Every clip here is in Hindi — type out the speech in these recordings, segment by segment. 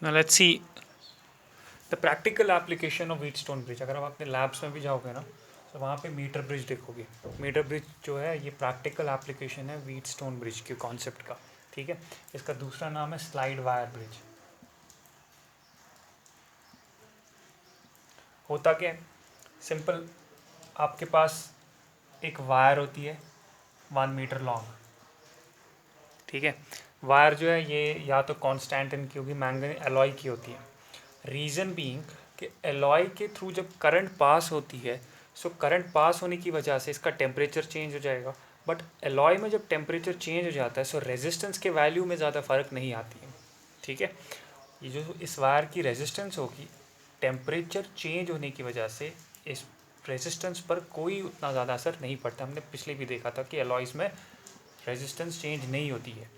Now let's see the practical application of Wheatstone bridge. अगर आप अपने लैब्स में भी जाओगे ना तो वहाँ पे मीटर ब्रिज देखोगे. मीटर ब्रिज जो है ये प्रैक्टिकल एप्लीकेशन है व्हीटस्टोन ब्रिज के कॉन्सेप्ट का. ठीक है. इसका दूसरा नाम है स्लाइड वायर ब्रिज. होता क्या है, सिंपल, आपके पास एक वायर होती है 1 मीटर लॉन्ग. ठीक है. वायर जो है ये या तो कॉन्स्टेंटिन की होगी, मैंगनी एलॉय की होती है. रीज़न बीइंग कि एलॉय के थ्रू जब करंट पास होती है, सो करंट पास होने की वजह से इसका टेम्परेचर चेंज हो जाएगा. बट एलॉय में जब टेम्परेचर चेंज हो जाता है सो रेजिस्टेंस के वैल्यू में ज़्यादा फ़र्क नहीं आती है. ठीक है. ये जो इस वायर की रेजिस्टेंस होगी, टेम्परेचर चेंज होने की वजह से इस रेजिस्टेंस पर कोई उतना ज़्यादा असर नहीं पड़ता. हमने पिछले भी देखा था कि एलॉयज़ में रेजिस्टेंस चेंज नहीं होती है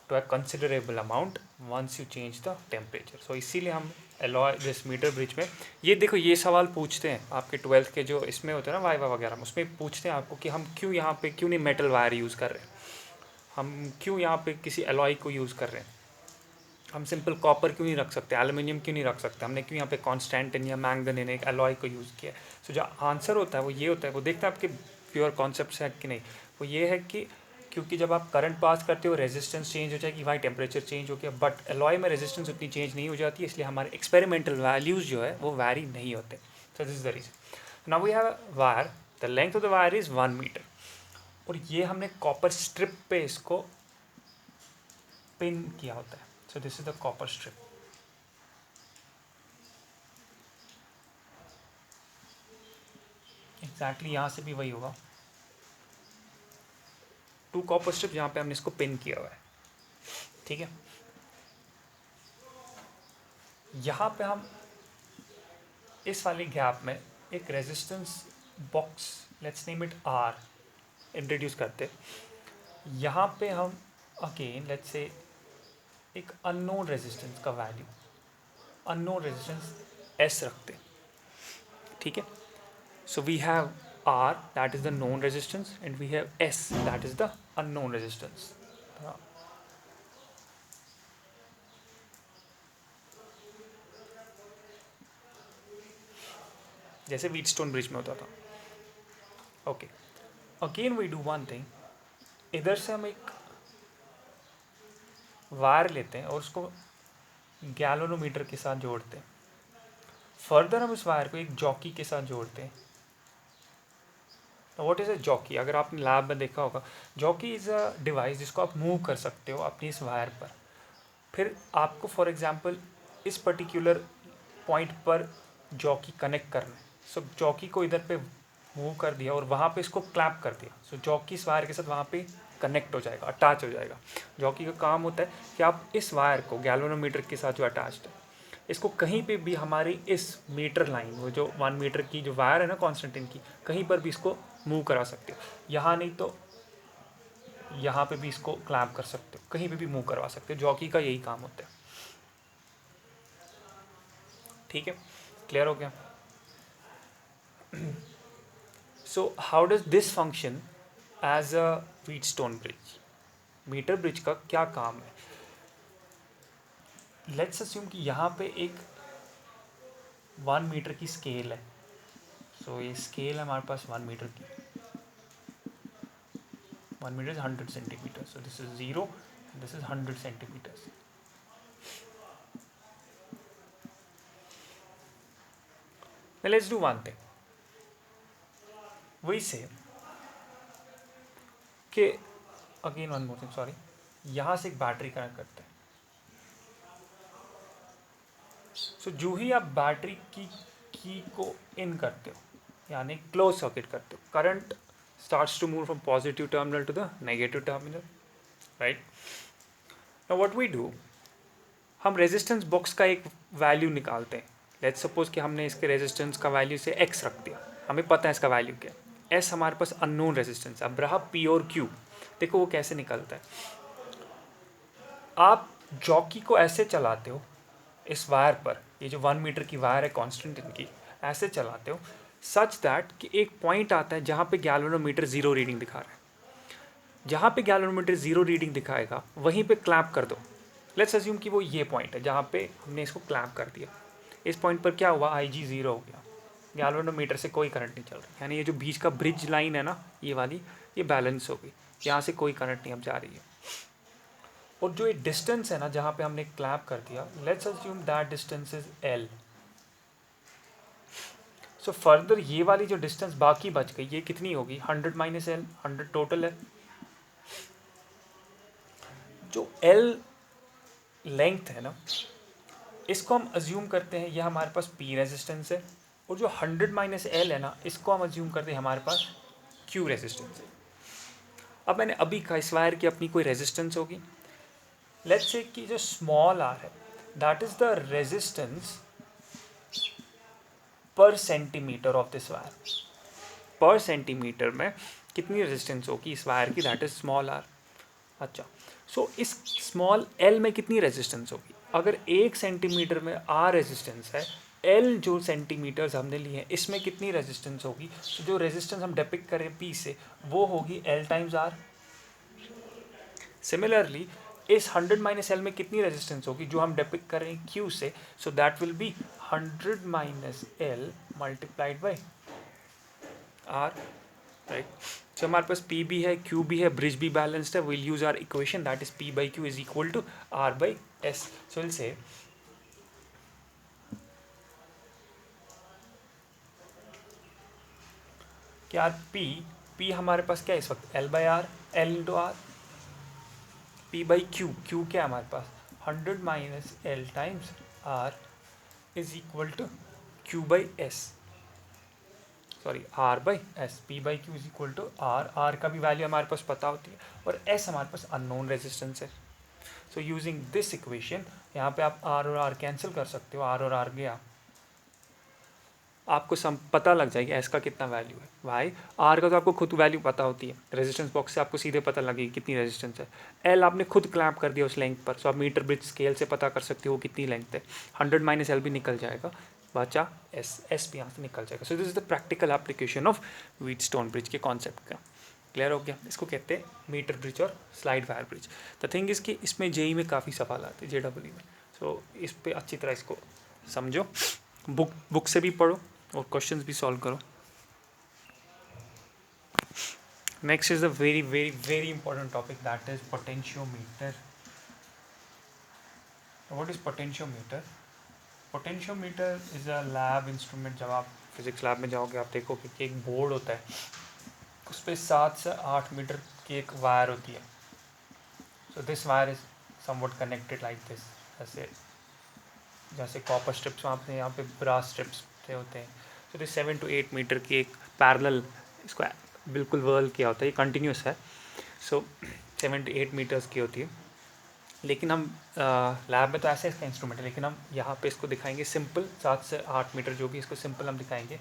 to a considerable amount once you change the temperature. So इसीलिए हम एलॉय दिस मीटर ब्रिज में ये देखो ये सवाल पूछते हैं आपके 12th के जो इसमें होते हैं ना वाइवा वगैरह में, उसमें पूछते हैं आपको कि हम क्यों यहाँ पे क्यों नहीं मेटल वायर यूज़ कर रहे हैं, हम क्यों यहाँ पे किसी एलॉय को यूज़ कर रहे हैं, हम सिंपल कॉपर क्यों नहीं रख सकते, एल्यूमिनियम क्यों नहीं रख सकते, हमने क्यों यहाँ पे कॉन्स्टेंटिन या मैंगनीज एक एलॉय को यूज़ किया. सो जो आंसर होता है वो ये होता है, वो देखते हैं आपके प्योर कॉन्सेप्ट है कि नहीं. वो ये है कि क्योंकि जब आप करंट पास करते हो रेजिस्टेंस चेंज हो जाएगी, वहाँ टेम्परेचर चेंज हो गया, बट एलॉय में रेजिस्टेंस उतनी चेंज नहीं हो जाती है, इसलिए हमारे एक्सपेरिमेंटल वैल्यूज़ जो है वो वैरी नहीं होते. So this is the reason. Now we have wire, the length of the wire is 1 metre, और ये हमने कॉपर स्ट्रिप पे इसको पिन किया होता है. सो this is the copper strip. Exactly यहाँ से भी वही होगा, 2 कॉपर स्ट्रिप जहाँ पे हमने इसको पिन किया हुआ है. ठीक है. यहाँ पे हम इस वाले गैप में एक resistance box, let's name it R, introduce करते. यहाँ पे हम अगेन लेट्स से एक अननोन रेजिस्टेंस का वैल्यू, अननोन रेजिस्टेंस एस रखते. ठीक है. So we have R that is the known resistance and we have S that is the unknown resistance. जैसे व्हीटस्टोन ब्रिज में होता था. Okay. Again we do one thing, इधर से हम एक वायर लेते हैं और उसको गैल्वेनोमीटर के साथ जोड़ते हैं. फर्दर हम इस वायर को एक जॉकी के साथ जोड़ते हैं. What is a jockey? अगर आपने लैब में देखा होगा, जॉकी इज़ अ डिवाइस जिसको आप मूव कर सकते हो अपनी इस वायर पर. फिर आपको फॉर एग्जांपल इस पर्टिकुलर पॉइंट पर जॉकी कनेक्ट करना है. सो जॉकी को इधर पे मूव कर दिया और वहाँ पे इसको क्लैप कर दिया. सो जॉकी इस वायर के साथ वहाँ पे कनेक्ट हो जाएगा, अटैच हो जाएगा. जॉकी का काम होता है कि आप इस वायर को गैल्वेनोमीटर के साथ जो अटैच्ड है, इसको कहीं पे भी हमारी इस मीटर लाइन, वो जो 1 मीटर की जो वायर है ना कॉन्स्टेंटिन की, कहीं पर भी इसको मूव करा सकते हो. यहाँ नहीं तो यहाँ पे भी इसको क्लैम्प कर सकते हो, कहीं पे भी मूव करवा सकते हो. जॉकी का यही काम होता है. ठीक है. क्लियर हो गया? So how does this function as a Wheatstone bridge? Metre bridge का क्या काम है? लेट्स अस्यूम कि यहाँ पे एक 1 मीटर की स्केल है. सो ये स्केल है हमारे पास 1 मीटर की. 1 metre is 100 centimetre. So this is 0, this is 100 centimetres. Now let's do one thing. We say कि again one more thing, sorry, यहाँ से एक बैटरी कनेक्ट करते हैं. सो जो ही आप बैटरी की को इन करते हो, यानी क्लोज सर्किट करते हो, current starts to move from positive terminal to the negative terminal, right? Now what we do, हम रेजिस्टेंस बॉक्स का एक वैल्यू निकालते हैं. लेट्स सपोज कि हमने इसके रेजिस्टेंस का वैल्यू से x रख दिया, हमें पता है इसका वैल्यू क्या है. s हमारे पास अननोन रेजिस्टेंस. अब रहा p और q. देखो वो कैसे निकलता है. आप जॉकी को ऐसे चलाते हो इस वायर पर, ये जो 1 मीटर की वायर है कांस्टेंट इनकी, ऐसे चलाते हो सच दैट कि एक पॉइंट आता है जहाँ पे गैल्वेनोमीटर 0 रीडिंग दिखा रहा है. जहाँ पे गैल्वेनोमीटर 0 रीडिंग दिखाएगा वहीं पे क्लैंप कर दो. लेट्स अज्यूम कि वो ये पॉइंट है जहाँ पे हमने इसको क्लैम्प कर दिया। इस पॉइंट पर क्या हुआ, IG 0 हो गया, गैल्वेनोमीटर से कोई करंट नहीं चल रहा, यानी ये जो बीच का ब्रिज लाइन है ना ये वाली, ये बैलेंस हो गई, यहाँ से कोई करंट नहीं अब जा रही है। और जो ये डिस्टेंस है ना जहाँ पे हमने क्लैम्प कर दिया, let's assume that distance is L। So further ये वाली जो डिस्टेंस बाकी बच गई ये कितनी होगी, 100 माइनस L, 100 टोटल है। जो L लेंथ है ना इसको हम अज्यूम करते हैं ये हमारे पास P रेजिस्टेंस है, और जो 100 माइनस L है ना इसको हम अज्यूम करते हैं हमारे पास Q रेजिस्टेंस है। अब मैंने अभी कहा इस वायर की अपनी कोई रेजिस्टेंस होगी, लेट्स से कि जो स्मॉल r है दैट इज द रेजिस्टेंस पर सेंटीमीटर ऑफ दिस वायर। पर सेंटीमीटर में कितनी रेजिस्टेंस होगी इस वायर की, दैट इज स्मॉल r। अच्छा, सो इस स्मॉल l में कितनी रेजिस्टेंस होगी, अगर 1 सेंटीमीटर में r रेजिस्टेंस है, l जो सेंटीमीटर्स हमने लिए हैं इसमें कितनी रेजिस्टेंस होगी, तो जो रेजिस्टेंस हम डिपिक्ट करें P से वो होगी L टाइम्स R। सिमिलरली इस 100 माइनस L में कितनी रेजिस्टेंस होगी जो हम डिपिक्ट करें Q से, so that will be 100 minus L multiplied by R, right. So हमारे पास P भी है, Q भी है, ब्रिज भी बैलेंस्ड है, will use our equation that is P by Q is equal to R by S। So will say क्या P हमारे पास क्या है इस वक्त, L by R, L into R, P by Q, Q क्या है हमारे पास 100 minus L times R is equal to Q by S, sorry R by S। P by Q is equal to R का भी वैल्यू हमारे पास पता होती है, और S हमारे पास अननोन रेजिस्टेंस है। सो यूजिंग दिस इक्वेशन यहाँ पे आप R और R कैंसिल कर सकते हो, R और R गया, आपको पता लग जाएगा S का कितना वैल्यू है। वाई R का तो आपको खुद वैल्यू पता होती है, रेजिस्टेंस बॉक्स से आपको सीधे पता लगेगी कितनी रेजिस्टेंस है। L आपने खुद क्लैम्प कर दिया उस लेंथ पर, सो आप मीटर ब्रिज स्केल से पता कर सकते हो कितनी लेंथ है, 100 माइनस L भी निकल जाएगा, बचा S भी यहाँ से निकल जाएगा। सो this is the practical application of Wheatstone bridge के कॉन्सेप्ट का। क्लियर हो गया, इसको कहते हैं मीटर ब्रिज और slide wire bridge. The thing is कि इसमें JEE में काफ़ी सवाल आते हैं, JEE में, सो इस पर अच्छी तरह इसको समझो, बुक से भी पढ़ो और क्वेश्चंस भी सॉल्व करो। Next is a very very very important topic that is potentiometer. What is potentiometer? Potentiometer is a lab instrument. जब आप फिजिक्स लैब में जाओगे आप देखोगे कि एक बोर्ड होता है, उस पर 7 से 8 मीटर की एक वायर होती है। So this wire is somewhat connected like this, जैसे कॉपर स्ट्रिप्स वहाँ पे, यहाँ पे ब्रास स्ट्रिप्स होते हैं। तो दिस 7 to 8 मीटर की एक पैरेलल, इसको बिल्कुल वर्ल किया होता है, ये कंटिन्यूस है। सो 7 to 8 मीटर्स की होती है, लेकिन हम लैब में तो ऐसे इसका इंस्ट्रूमेंट है, लेकिन हम यहाँ पे इसको दिखाएंगे सिंपल 7 से 8 मीटर जो भी, इसको सिंपल हम दिखाएंगे।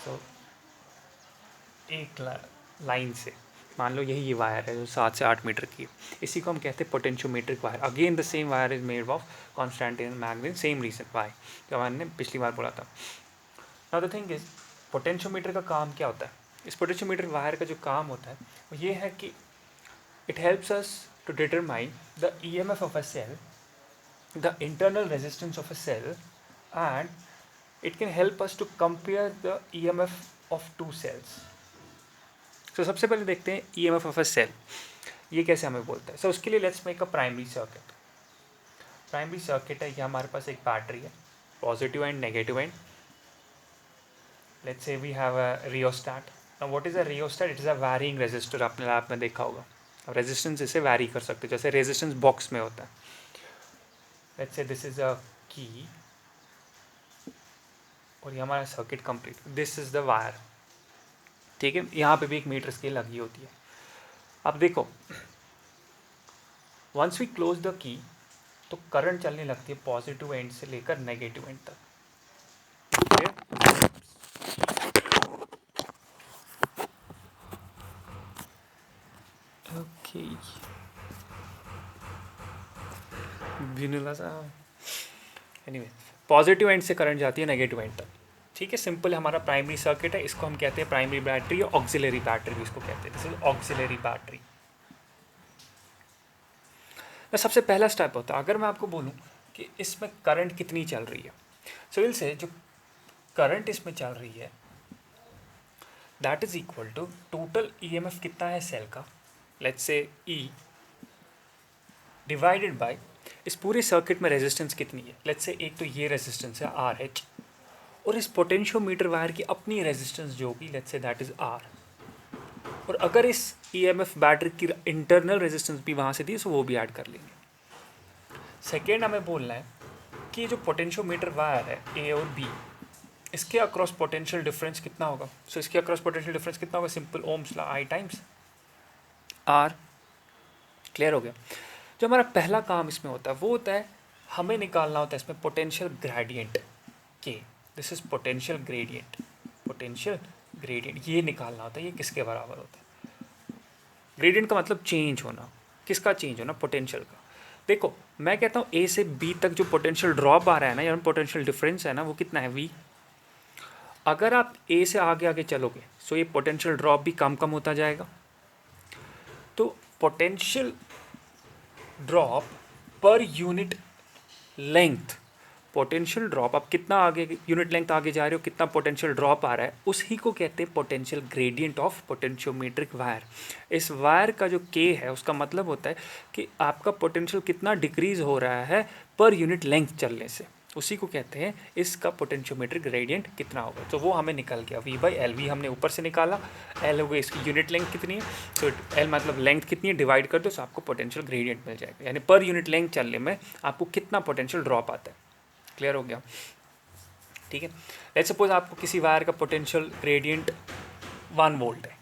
सो एक लाइन से मान लो यही ये वायर है जो 7 से 8 मीटर की है, इसी को हम कहते हैं potentiometric wire. Again the same wire is made of constantine magnet, same reason why जो मैंने पिछली बार बोला था। Now the thing is potentiometer का काम क्या होता है? इस पोटेंशियोमीटर वायर का जो काम होता है वो ये है कि it helps us to determine the EMF of a cell, the internal resistance of a cell, and it can help us to compare the EMF of 2 cells. तो सबसे पहले देखते हैं EMF ऑफ अ सेल, ये कैसे हमें बोलता है। सो उसके लिए let's make a primary circuit. Primary circuit है, ये हमारे पास एक बैटरी है, positive end negative end. Let's say we have a rheostat. Now what is a rheostat? It is a varying resistor, आपने लैब में देखा होगा। अब रेजिस्टेंस इसे वैरी कर सकते हो, जैसे रेजिस्टेंस बॉक्स में होता है। Let's say this is a की, और ये हमारा circuit complete, this is the wire, ठीक है। यहाँ पे भी एक मीटर स्केल लगी होती है। अब देखो, once we close the key तो करंट चलने लगती है पॉजिटिव एंड से लेकर नेगेटिव एंड तक। ओके, विनुला सा, एनीवे, पॉजिटिव एंड से करंट जाती है नेगेटिव एंड तक, ठीक है। सिंपल हमारा प्राइमरी सर्किट है, इसको हम कहते हैं प्राइमरी बैटरी या ऑक्सिलरी बैटरी भी इसको कहते हैं। This is auxiliary battery. मैं सबसे पहला स्टेप होता है, अगर मैं आपको बोलूँ कि इसमें करंट कितनी चल रही है, सो विल से जो करंट इसमें चल रही है that is equal to total EMF कितना है सेल का, let's say E divided by इस पूरे सर्किट में रेजिस्टेंस कितनी है, लेट्स से एक तो ये रेजिस्टेंस है आर एच, और इस पोटेंशियोमीटर वायर की अपनी रेजिस्टेंस जो होगी let's say that is are, और अगर इस ईएमएफ बैटरी की इंटरनल रेजिस्टेंस भी वहाँ से दी तो वो भी ऐड कर लेंगे। सेकेंड हमें बोलना है कि ये जो पोटेंशियोमीटर वायर है ए और बी, इसके अक्रॉस पोटेंशियल डिफरेंस कितना होगा। सो इसके अक्रॉस पोटेंशियल डिफरेंस कितना होगा, simple Ohm's law I times R. Clear हो गया। जो हमारा पहला काम इसमें होता है वो होता है हमें निकालना होता है इसमें पोटेंशियल ग्रेडियंट के, this is potential gradient, potential gradient ये निकालना होता है, ये किसके बराबर होता है। ग्रेडियंट का मतलब चेंज होना, किसका चेंज होना, पोटेंशियल का। देखो मैं कहता हूँ ए से बी तक जो पोटेंशियल ड्रॉप आ रहा है ना, या पोटेंशियल डिफरेंस है ना, वो कितना है वी। अगर आप ए से आगे आगे चलोगे सो ये पोटेंशियल ड्रॉप भी कम कम होता जाएगा। तो potential drop per unit length, potential drop आप कितना आगे यूनिट लेंथ आगे जा रहे हो, कितना पोटेंशियल ड्रॉप आ रहा है, उसी को कहते हैं potential gradient of potentiometric wire. इस वायर का जो के है उसका मतलब होता है कि आपका पोटेंशियल कितना डिक्रीज हो रहा है पर यूनिट लेंथ चलने से, उसी को कहते हैं इसका पोटेंशियोमेट्रिक ग्रेडियंट कितना होगा। तो वो हमें निकल गया वी बाई एल, वी हमने ऊपर से निकाला, एल हो गई इसकी यूनिट लेंथ कितनी है, तो एल मतलब लेंथ कितनी है, डिवाइड कर दो तो आपको पोटेंशियल ग्रेडियंट मिल जाएगा, यानी पर यूनिट लेंथ चलने में आपको कितना पोटेंशियल ड्रॉप आता है। क्लियर हो गया, ठीक है। लेट्स सपोज आपको किसी वायर का पोटेंशियल ग्रेडियंट 1 वोल्ट है,